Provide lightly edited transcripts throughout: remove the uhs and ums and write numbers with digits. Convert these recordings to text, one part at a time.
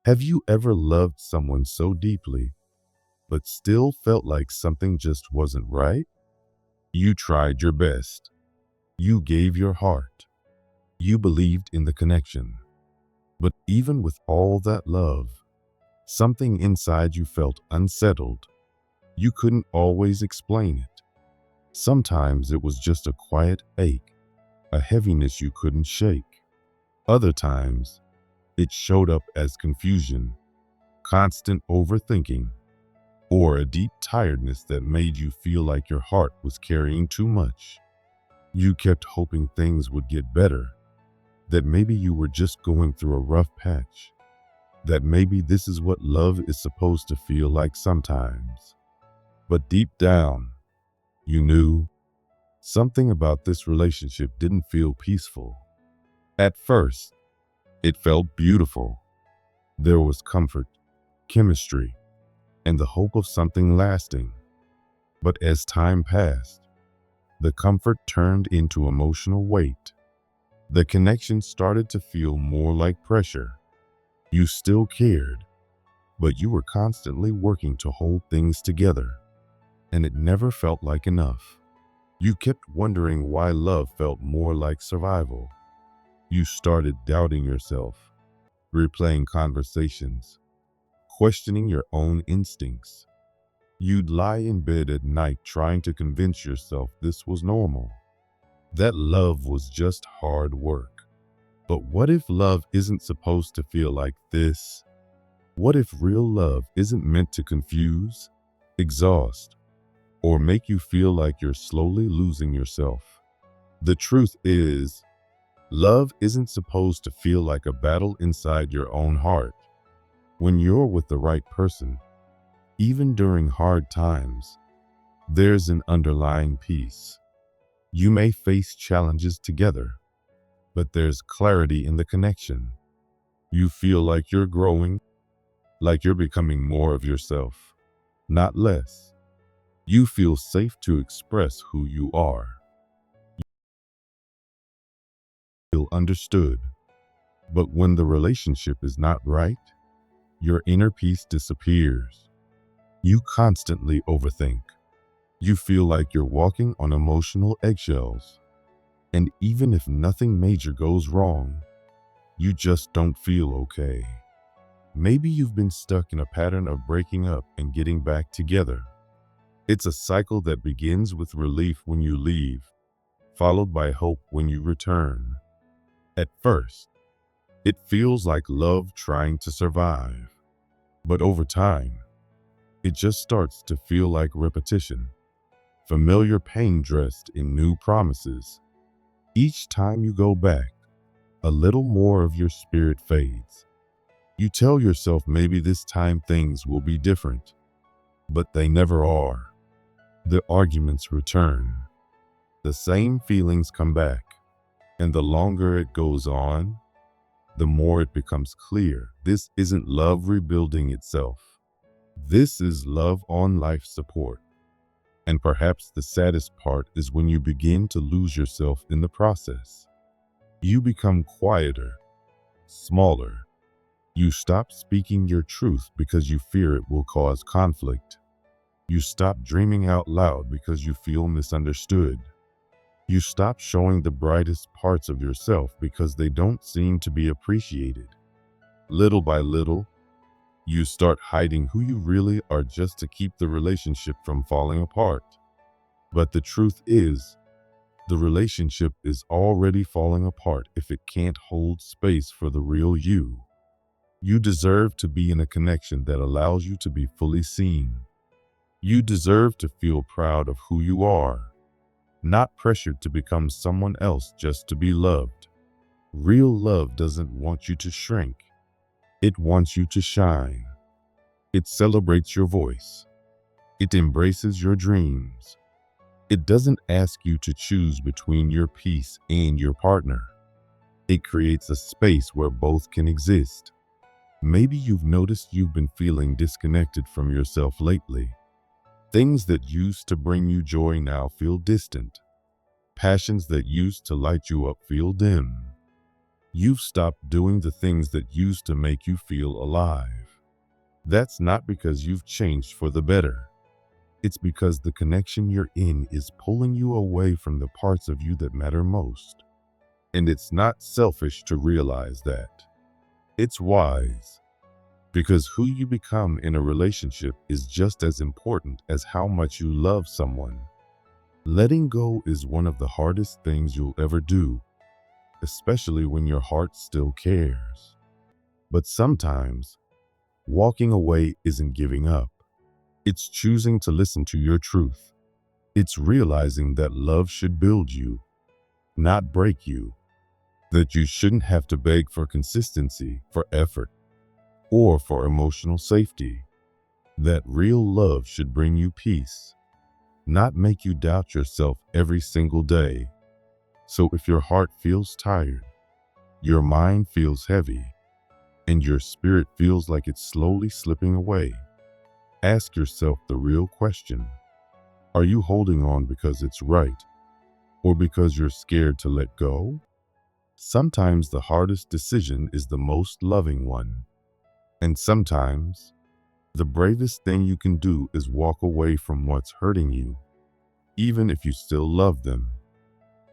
Have you ever loved someone so deeply, but still felt like something just wasn't right? You tried your best. You gave your heart. You believed in the connection. But even with all that love, something inside you felt unsettled. You couldn't always explain it. Sometimes it was just a quiet ache, a heaviness you couldn't shake. Other times, it showed up as confusion, constant overthinking, or a deep tiredness that made you feel like your heart was carrying too much. You kept hoping things would get better, that maybe you were just going through a rough patch, that maybe this is what love is supposed to feel like sometimes. But deep down, you knew something about this relationship didn't feel peaceful. At first, it felt beautiful. There was comfort, chemistry, and the hope of something lasting. But as time passed, the comfort turned into emotional weight. The connection started to feel more like pressure. You still cared, but you were constantly working to hold things together, and it never felt like enough. You kept wondering why love felt more like survival. You started doubting yourself, replaying conversations, questioning your own instincts. You'd lie in bed at night trying to convince yourself this was normal, that love was just hard work. But what if love isn't supposed to feel like this? What if real love isn't meant to confuse, exhaust, or make you feel like you're slowly losing yourself? The truth is, love isn't supposed to feel like a battle inside your own heart. When you're with the right person, even during hard times, there's an underlying peace. You may face challenges together, but there's clarity in the connection. You feel like you're growing, like you're becoming more of yourself, not less. You feel safe to express who you are. You feel understood. But when the relationship is not right, your inner peace disappears. You constantly overthink. You feel like you're walking on emotional eggshells. And even if nothing major goes wrong, you just don't feel okay. Maybe you've been stuck in a pattern of breaking up and getting back together. It's a cycle that begins with relief when you leave, followed by hope when you return. At first, it feels like love trying to survive. But over time, it just starts to feel like repetition, familiar pain dressed in new promises. Each time you go back, a little more of your spirit fades. You tell yourself maybe this time things will be different, but they never are. The arguments return. The same feelings come back, and the longer it goes on, the more it becomes clear this isn't love rebuilding itself. This is love on life support. And perhaps the saddest part is when you begin to lose yourself in the process. You become quieter, smaller. You stop speaking your truth because you fear it will cause conflict. You stop dreaming out loud because you feel misunderstood. You stop showing the brightest parts of yourself because they don't seem to be appreciated. Little by little, you start hiding who you really are just to keep the relationship from falling apart. But the truth is, the relationship is already falling apart if it can't hold space for the real you. You deserve to be in a connection that allows you to be fully seen. You deserve to feel proud of who you are, not pressured to become someone else just to be loved. Real love doesn't want you to shrink. It wants you to shine. It celebrates your voice. It embraces your dreams. It doesn't ask you to choose between your peace and your partner. It creates a space where both can exist. Maybe you've noticed you've been feeling disconnected from yourself lately. Things that used to bring you joy now feel distant. Passions that used to light you up feel dim. You've stopped doing the things that used to make you feel alive. That's not because you've changed for the better. It's because the connection you're in is pulling you away from the parts of you that matter most. And it's not selfish to realize that. It's wise. Because who you become in a relationship is just as important as how much you love someone. Letting go is one of the hardest things you'll ever do, especially when your heart still cares. But sometimes, walking away isn't giving up. It's choosing to listen to your truth. It's realizing that love should build you, not break you. That you shouldn't have to beg for consistency, for effort, or for emotional safety. That real love should bring you peace, not make you doubt yourself every single day. So if your heart feels tired, your mind feels heavy, and your spirit feels like it's slowly slipping away, ask yourself the real question. Are you holding on because it's right, or because you're scared to let go? Sometimes the hardest decision is the most loving one. And sometimes, the bravest thing you can do is walk away from what's hurting you, even if you still love them.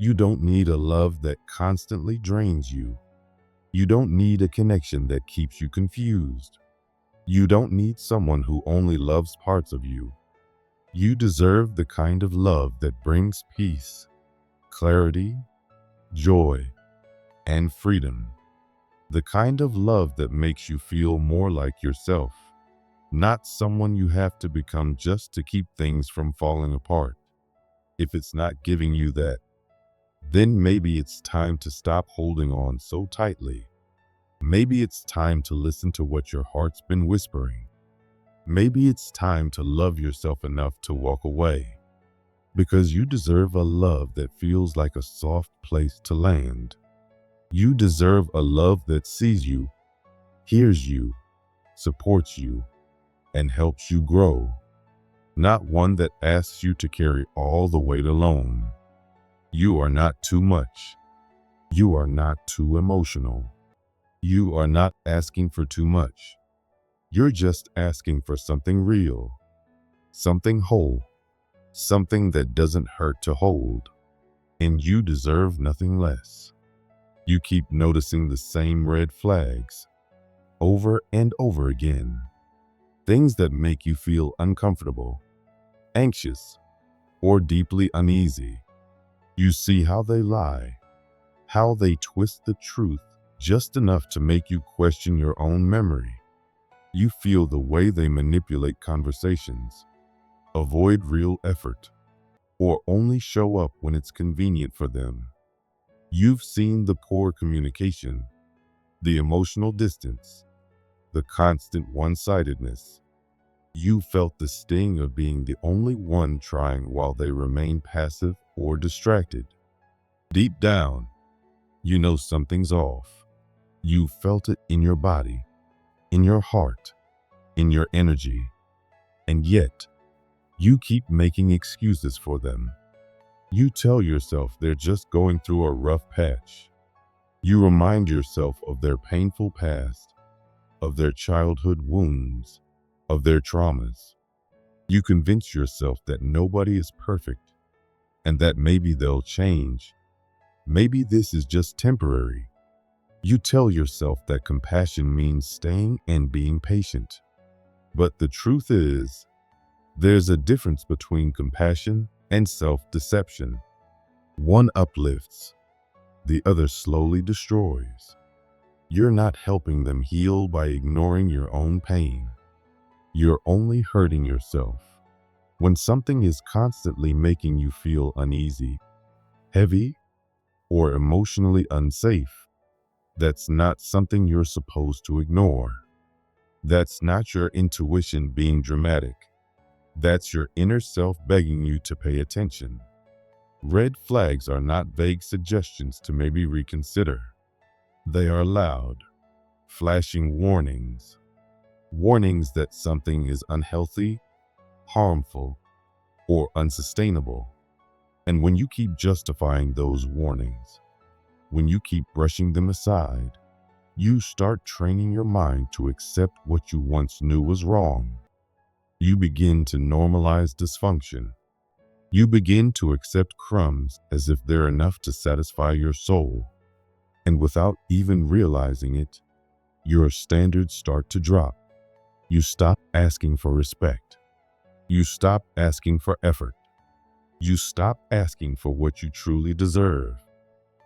You don't need a love that constantly drains you. You don't need a connection that keeps you confused. You don't need someone who only loves parts of you. You deserve the kind of love that brings peace, clarity, joy, and freedom. The kind of love that makes you feel more like yourself, not someone you have to become just to keep things from falling apart. If it's not giving you that, then maybe it's time to stop holding on so tightly. Maybe it's time to listen to what your heart's been whispering. Maybe it's time to love yourself enough to walk away. Because you deserve a love that feels like a soft place to land. You deserve a love that sees you, hears you, supports you, and helps you grow. Not one that asks you to carry all the weight alone. You are not too much. You are not too emotional. You are not asking for too much. You're just asking for something real, something whole, something that doesn't hurt to hold. And you deserve nothing less. You keep noticing the same red flags over and over again. Things that make you feel uncomfortable, anxious, or deeply uneasy. You see how they lie, how they twist the truth just enough to make you question your own memory. You feel the way they manipulate conversations, avoid real effort, or only show up when it's convenient for them. You've seen the poor communication, the emotional distance, the constant one-sidedness. You felt the sting of being the only one trying while they remain passive or distracted. Deep down, you know something's off. You felt it in your body, in your heart, in your energy. And yet, you keep making excuses for them. You tell yourself they're just going through a rough patch. You remind yourself of their painful past, of their childhood wounds, of their traumas. You convince yourself that nobody is perfect and that maybe they'll change. Maybe this is just temporary. You tell yourself that compassion means staying and being patient. But the truth is, there's a difference between compassion and self-deception. One uplifts, the other slowly destroys. You're not helping them heal by ignoring your own pain. You're only hurting yourself. When something is constantly making you feel uneasy, heavy, or emotionally unsafe, that's not something you're supposed to ignore. That's not your intuition being dramatic. That's your inner self begging you to pay attention. Red flags are not vague suggestions to maybe reconsider. They are loud, flashing warnings. Warnings that something is unhealthy, harmful, or unsustainable. And when you keep justifying those warnings, When you keep brushing them aside, you start training your mind to accept what you once knew was wrong. You begin to normalize dysfunction. You begin to accept crumbs as if they're enough to satisfy your soul. And without even realizing it, your standards start to drop. You stop asking for respect. You stop asking for effort. You stop asking for what you truly deserve.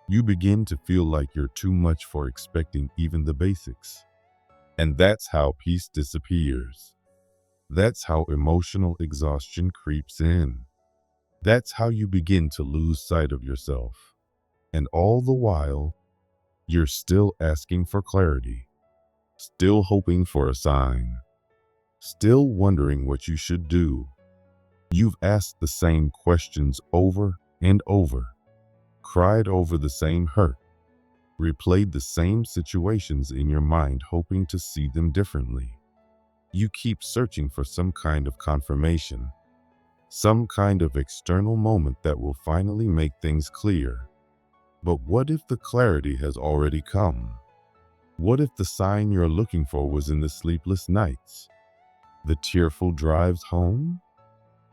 You begin to feel like you're too much for expecting even the basics. And that's how peace disappears. That's how emotional exhaustion creeps in. That's how you begin to lose sight of yourself. And all the while, you're still asking for clarity, still hoping for a sign, still wondering what you should do. You've asked the same questions over and over, cried over the same hurt, replayed the same situations in your mind hoping to see them differently. You keep searching for some kind of confirmation, some kind of external moment that will finally make things clear. But what if the clarity has already come? What if the sign you're looking for was in the sleepless nights, the tearful drives home,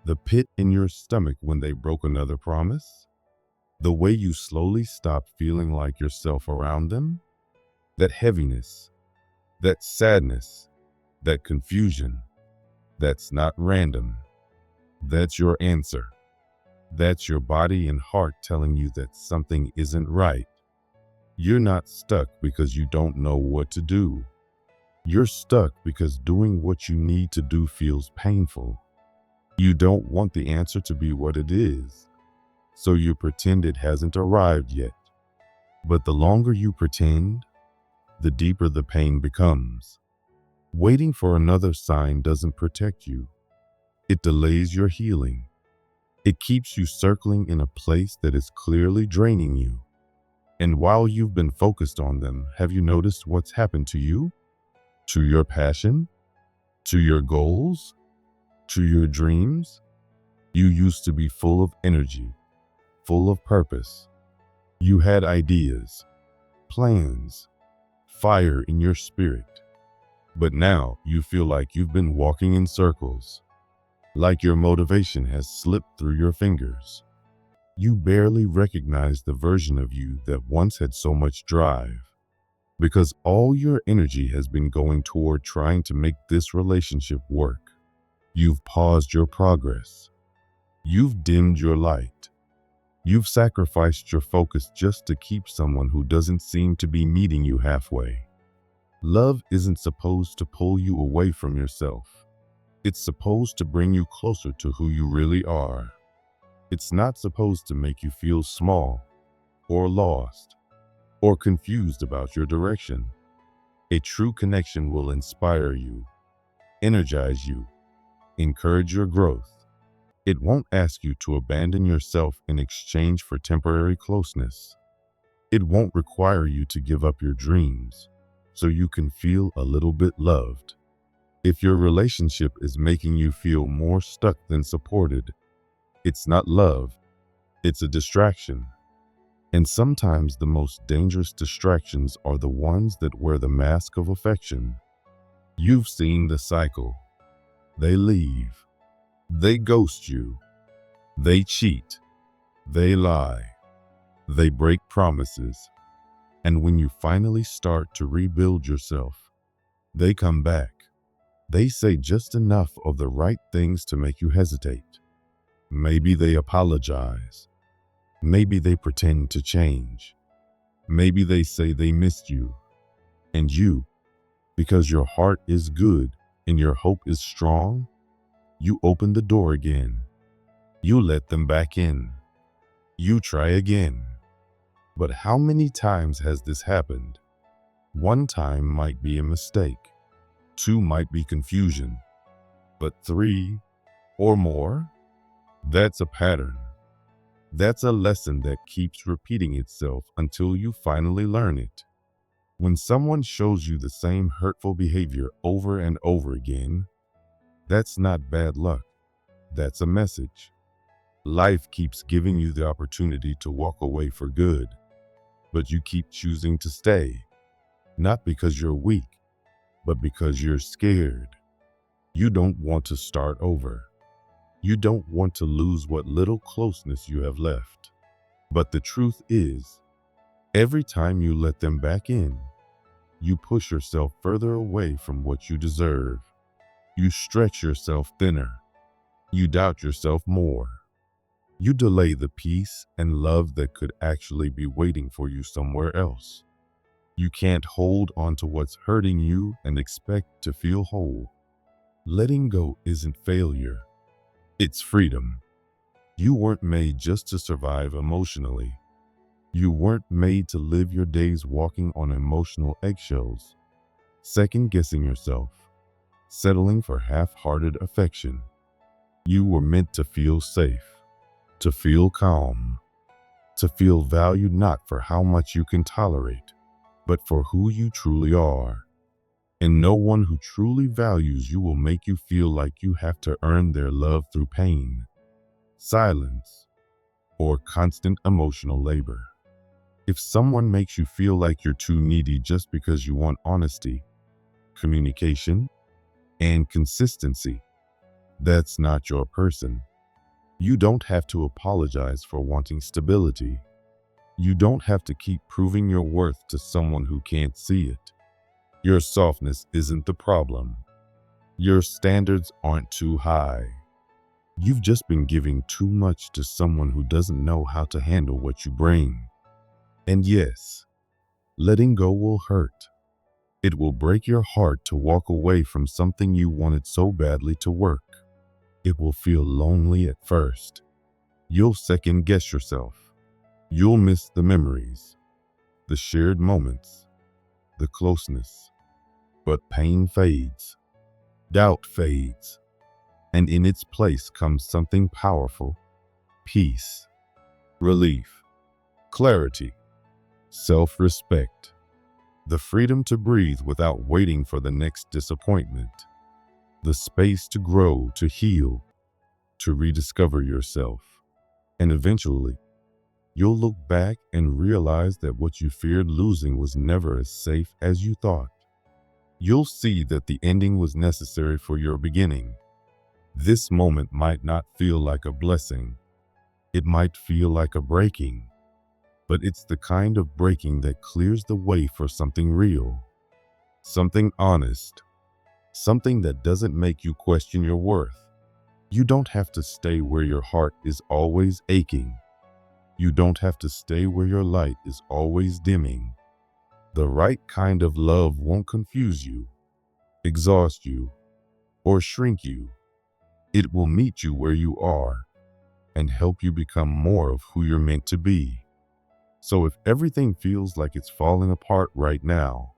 the pit in your stomach when they broke another promise, the way you slowly stop feeling like yourself around them? That heaviness, that sadness, that confusion, that's not random. That's your answer. That's your body and heart telling you that something isn't right. You're not stuck because you don't know what to do. You're stuck because doing what you need to do feels painful. You don't want the answer to be what it is, so you pretend it hasn't arrived yet. But the longer you pretend, the deeper the pain becomes. Waiting for another sign doesn't protect you. It delays your healing. It keeps you circling in a place that is clearly draining you. And while you've been focused on them, have you noticed what's happened to you? To your passion? To your goals? To your dreams? You used to be full of energy, full of purpose. You had ideas, plans, fire in your spirit. But now you feel like you've been walking in circles, like your motivation has slipped through your fingers. You barely recognize the version of you that once had so much drive, because all your energy has been going toward trying to make this relationship work. You've paused your progress. You've dimmed your light. You've sacrificed your focus just to keep someone who doesn't seem to be meeting you halfway. Love isn't supposed to pull you away from yourself. It's supposed to bring you closer to who you really are. It's not supposed to make you feel small, or lost, or confused about your direction. A true connection will inspire you, energize you, encourage your growth. It won't ask you to abandon yourself in exchange for temporary closeness. It won't require you to give up your dreams so you can feel a little bit loved. If your relationship is making you feel more stuck than supported, it's not love, it's a distraction. And sometimes the most dangerous distractions are the ones that wear the mask of affection. You've seen the cycle. They leave. They ghost you. They cheat. They lie. They break promises. And when you finally start to rebuild yourself, they come back. They say just enough of the right things to make you hesitate. Maybe they apologize. Maybe they pretend to change. Maybe they say they missed you. And you, because your heart is good and your hope is strong, you open the door again. You let them back in. You try again. But how many times has this happened? One time might be a mistake. Two might be confusion. But three or more? That's a pattern. That's a lesson that keeps repeating itself until you finally learn it. When someone shows you the same hurtful behavior over and over again, that's not bad luck. That's a message. Life keeps giving you the opportunity to walk away for good. but you keep choosing to stay, not because you're weak, but because you're scared. You don't want to start over. You don't want to lose what little closeness you have left. But the truth is, every time you let them back in, you push yourself further away from what you deserve. You stretch yourself thinner. You doubt yourself more. You delay the peace and love that could actually be waiting for you somewhere else. You can't hold on to what's hurting you and expect to feel whole. Letting go isn't failure. It's freedom. You weren't made just to survive emotionally. You weren't made to live your days walking on emotional eggshells, second-guessing yourself, settling for half-hearted affection. You were meant to feel safe, to feel calm, to feel valued not for how much you can tolerate, but for who you truly are. And no one who truly values you will make you feel like you have to earn their love through pain, silence, or constant emotional labor. If someone makes you feel like you're too needy just because you want honesty, communication, and consistency, that's not your person. You don't have to apologize for wanting stability. You don't have to keep proving your worth to someone who can't see it. Your softness isn't the problem. Your standards aren't too high. You've just been giving too much to someone who doesn't know how to handle what you bring. And yes, letting go will hurt. It will break your heart to walk away from something you wanted so badly to work. It will feel lonely at first. You'll second guess yourself. You'll miss the memories, the shared moments, the closeness. But pain fades, doubt fades, and in its place comes something powerful: peace, relief, clarity, self-respect, the freedom to breathe without waiting for the next disappointment, the space to grow, to heal, to rediscover yourself. And eventually, you'll look back and realize that what you feared losing was never as safe as you thought. You'll see that the ending was necessary for your beginning. This moment might not feel like a blessing. It might feel like a breaking. But it's the kind of breaking that clears the way for something real, something honest, something that doesn't make you question your worth. You don't have to stay where your heart is always aching. You don't have to stay where your light is always dimming. The right kind of love won't confuse you, exhaust you, or shrink you. It will meet you where you are and help you become more of who you're meant to be. So if everything feels like it's falling apart right now,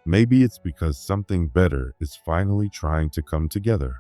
maybe it's because something better is finally trying to come together.